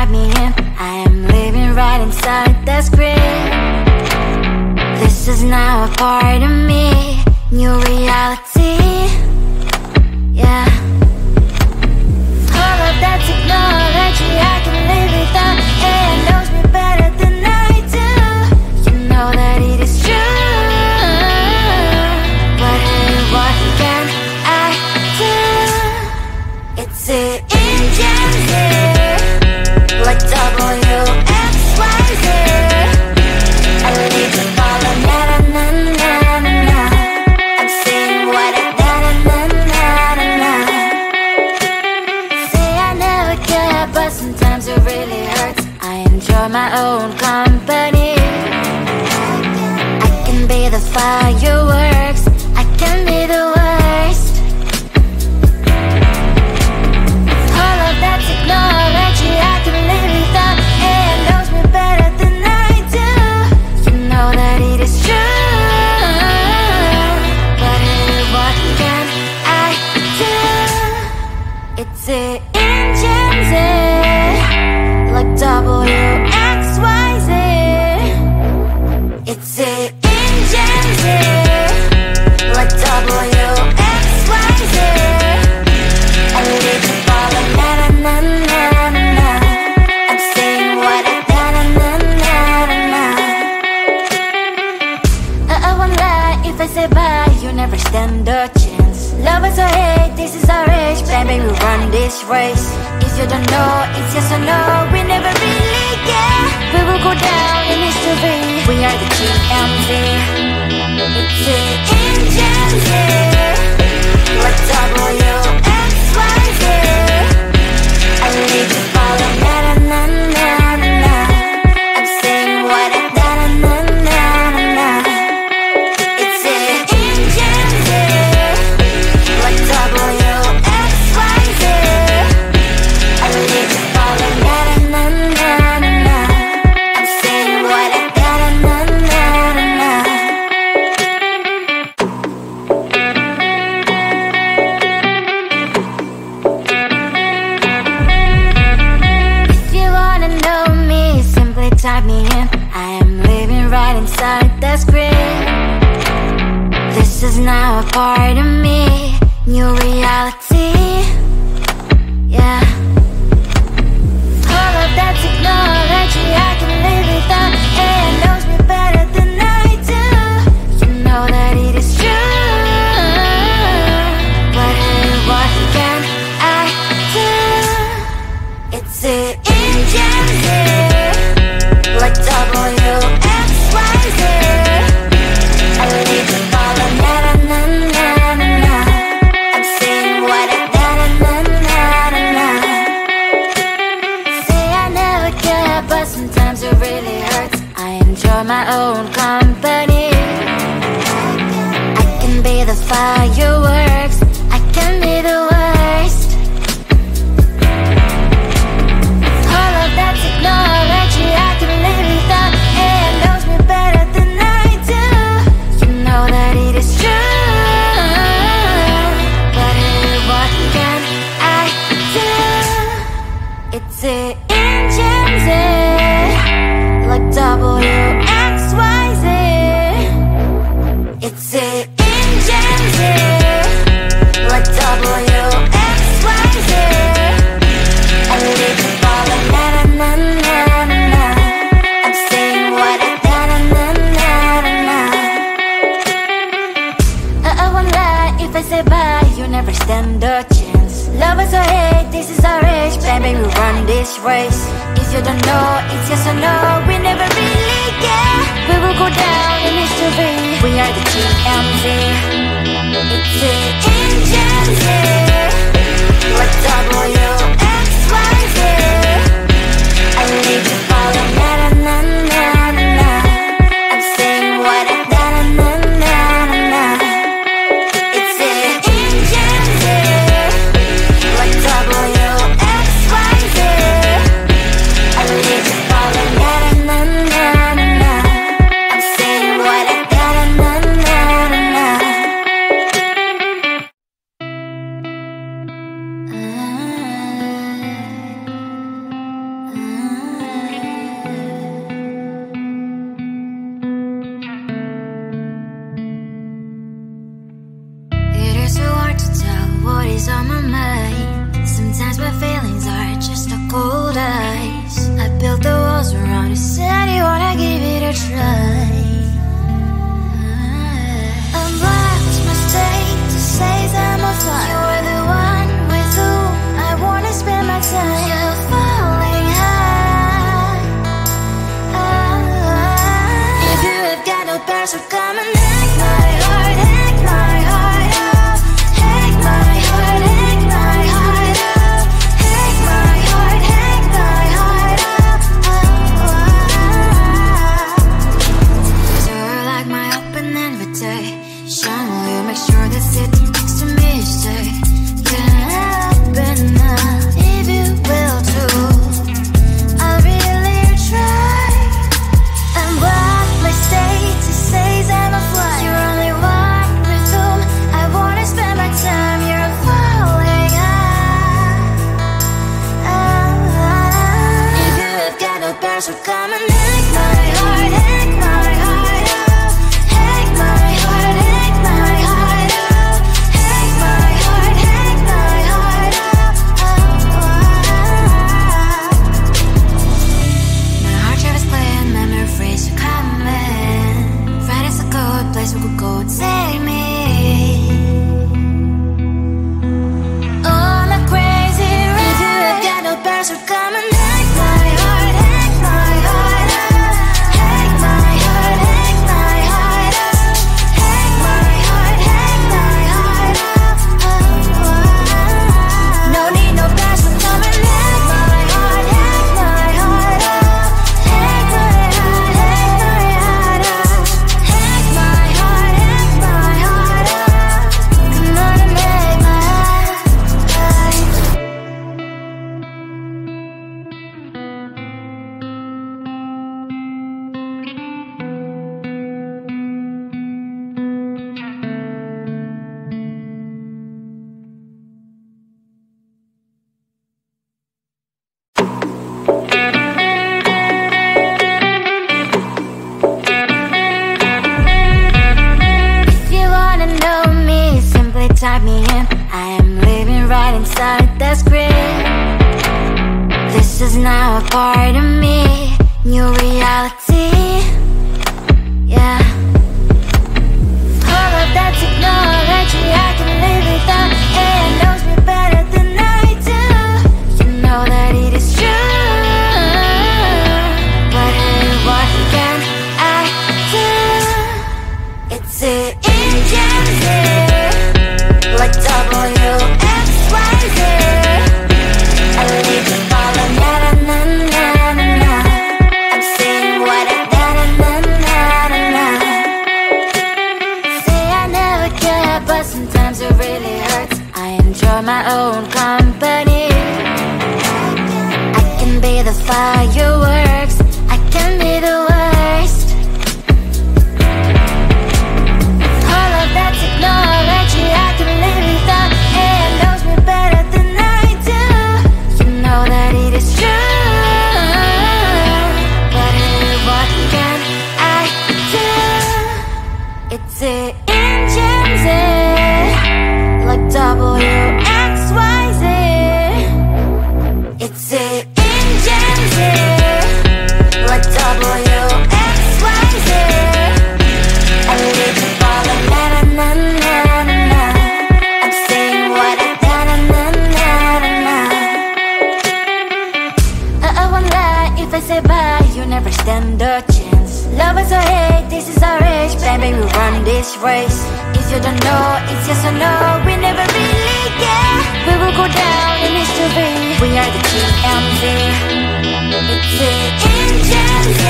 type me in. I am living right inside the script. This is now a part of me, new reality. Yeah. All of that technology I can live without. AI knows me better than I do. You know that it is true. But hey, what can I do? It's the engines here, like WXYZ. I need to follow, na na na na na na. I'm saying what I na na na na na. Say I never care, but sometimes it really hurts. I enjoy my own company. I can be the fireworks, I can be the worst. All of that technology I can live without. AI knows me better than I do. You know that it is true. But hey, what can I do? It's the engines, like WXYZ. It's the engines, like WXYZ. I need to follow, na na na na na na. I'm saying what I na na na na na na. I won't lie if I say bye, you never stand a chance. Love is or hate, this is our age. Baby, we run this race. If you don't know, it's yes or no. We never really care. We will go down in history. We are the GMZ. It's the engines here, like WXYZ. I need to follow, na na na na na na. I'm saying what I na na na na na. It's the engines here, like WXYZ. I need to follow, na na na na na. I'm saying what I na na na na na. If you wanna know me, simply type me in. I am living right inside the script. This is now a part of me, new reality. Yeah. All of that technology I can live without. AI knows me better than I do. You know that it is true. But hey, what can I do? It's the engines here, like WXYZ. I need to follow, na na na na na na. I'm saying what I na na na na na. Say I never care, but sometimes it really hurts. I enjoy my own company. I can be the fireworks, I can be the worst. All of that technology I can live without. AI knows me better than I do. You know that it is true. But hey, what can I do? It's the engines, like WXYZ. It's the engines, like WXYZ. I need to follow, na na na na na na. I'm saying what I na na na na na. I won't lie if I say bye, you never stand a chance. Love is or hate, this is our age. Baby, we run this race. If you don't know, it's yes or no. We never really care. We will go down in history. We are the GMZ. It's the engines here, like WXYZ. I need to follow, na na na na na na. I'm saying what I na na na na na. It's the engines here, like WXYZ. I need to follow, na na na na na. I'm saying what I na na na na na. type me in. I am living right inside the script. This is now a part of me, new reality. Yeah. All of that technology I can live without. AI knows me better than I do. You know that it is true. But hey, what can I do? It's it in Gen Z, like WXYZ. I leave the follow, na na na na na na. I'm saying what I na na na na na. Say I never care, but sometimes it really hurts. I enjoy my own company. I can be the fireworks, I can be the worst. All of that technology I can live without. AI knows me better than I do. You know that it is true. But hey, what can I do? It's it in Gen Z, like WXYZ. It's it in Gen Z, like WXYZ. I live to follow, na na na na na na. I'm saying what I na na na na na na. I won't lie if I say bye, you never stand a chance. Love us or hate, this is our age, baby, we run this race. If you don't know, it's yes or no, we never really care. We will go down in history, we are the TMZ. It's it in Gen Z,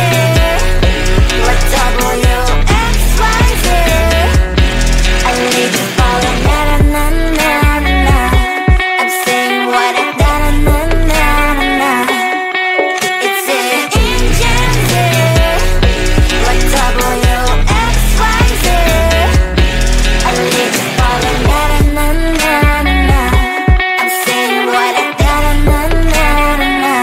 like WXYZ. I need to follow, na na na na na. I'm saying what I na na na na na. It's it in Gen Z, like WXYZ. I need to follow, na na na na na. I'm saying what I na na na na na.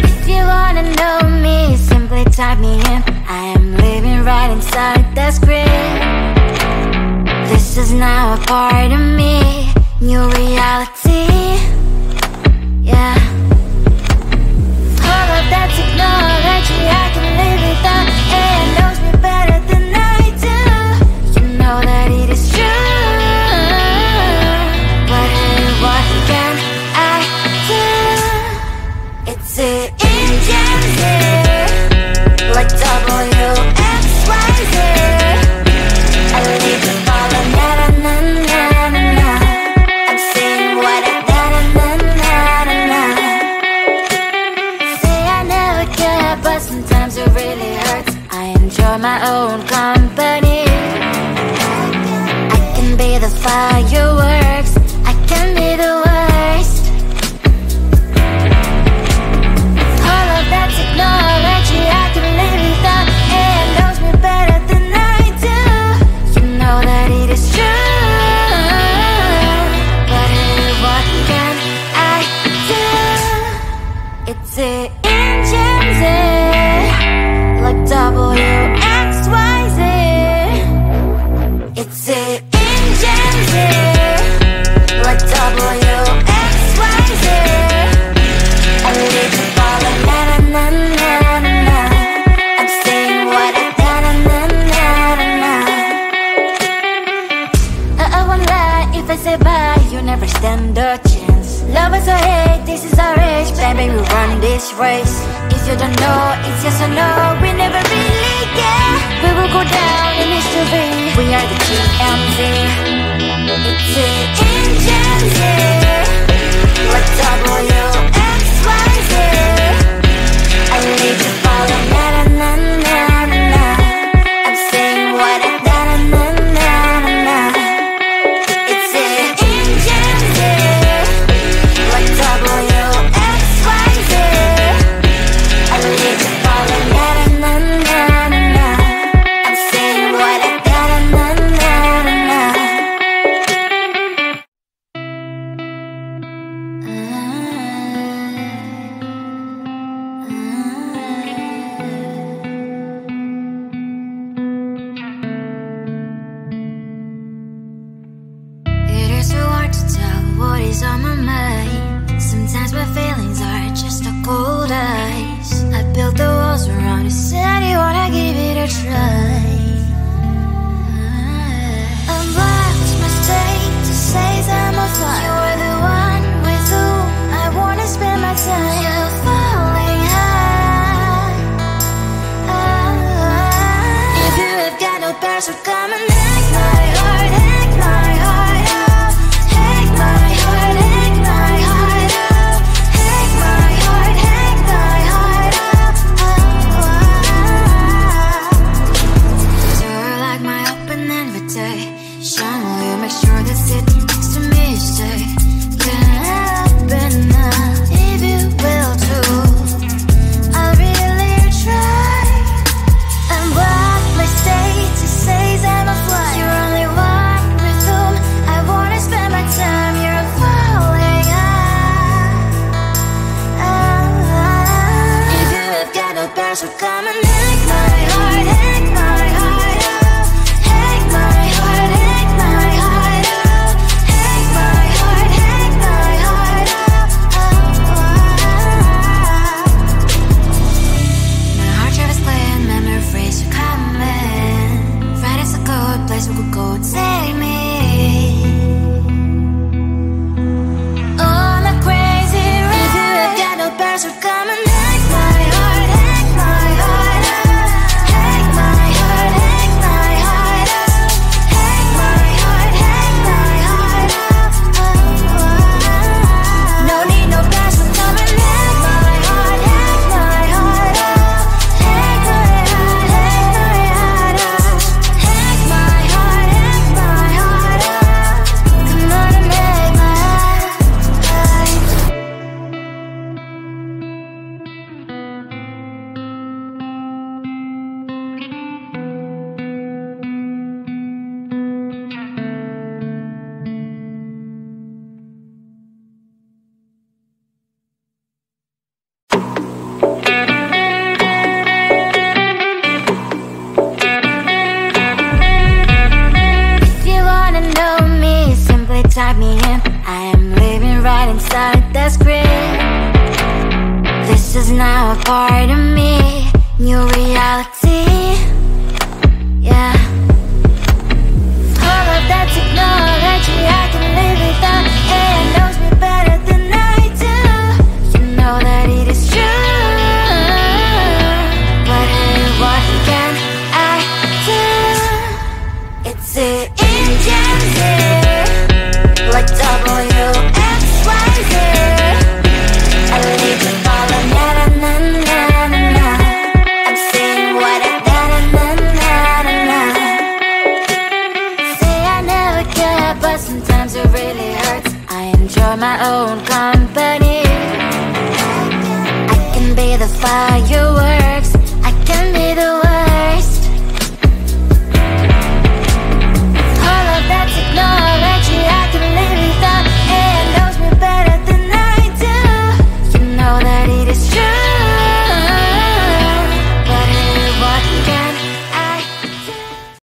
If you wanna know me, simply type me in. I am living right inside the script. This is now a part of me, new reality. Yeah. All of that technology I can live without. AI knows me better than I do. You know that it is true. But hey, what can I do? It's it in Gen Z, like WXYZ. I leave the follow, na na na na na na. I'm saying what I na na na na na. Say I never care, but sometimes it really hurts. I enjoy my own company. I can be the fireworks, I can be the worst. All of that technology I can live without. AI knows me better than I do. You know that it is true. But hey, what can I do? It's it in Gen Z, like WXYZ. It's it in Gen Z, like WXYZ. I live to follow, na na na na na. I'm saying what I na na na na na. I won't lie if I say bye, you never stand a chance. Love us or hate, this is our age, baby, we run this race. If you don't know, it's yes or no, we never really care. We will go down in history, we are the TMZ. It's it in Gen Z, like WXYZ. I need to follow, na na na na na. I'm saying what I na na na na na. It's it in Gen Z, like WXYZ. I need to follow, na na na na na. I'm saying what I na na na na na. try. Unblocked my state to say I'm a fly. You are the one with whom I wanna spend my time. You're falling high. If you have got no password, come and hack my heart, hack my heart out. Hack my heart, hack my heart out. Hack my heart, hack my heart out. You're like my open invitation. Will you make sure that sitting next to me stay? Can happen now, if you will too. I'll really try. Unblock my state to say I'm a fly. You're only one with whom I wanna spend my time. You're falling high. If you have got no password, come and hack my heart, hack my heart out. Hack my heart, hack my heart out. Hack my heart, hack my heart out. My heart travels playing memories are coming. Right is a good place we could go. Take me on a crazy ride. If you have got no password, come and hack my heart, hack my heart out. Hack my heart, hack my heart out. Hack my heart, hack my heart out. No need no password, come and hack my heart, hack my heart out. Hack my heart, hack my heart out. Hack my heart, hack my heart out. Come on and make my heart. If you wanna know me, simply type me in. I am living right inside the screen. This is now a part of me, new reality. Yeah. All of that technology I can live without. AI knows me better than I do. You know that it is true. But hey, what can I do? It's the engines here, like WXYZ. I leave you falling, na na na na na na. I'm saying what I na na na na na na. Say I never care, but sometimes it really hurts. I enjoy my own company. I can be the fireworks, I can be the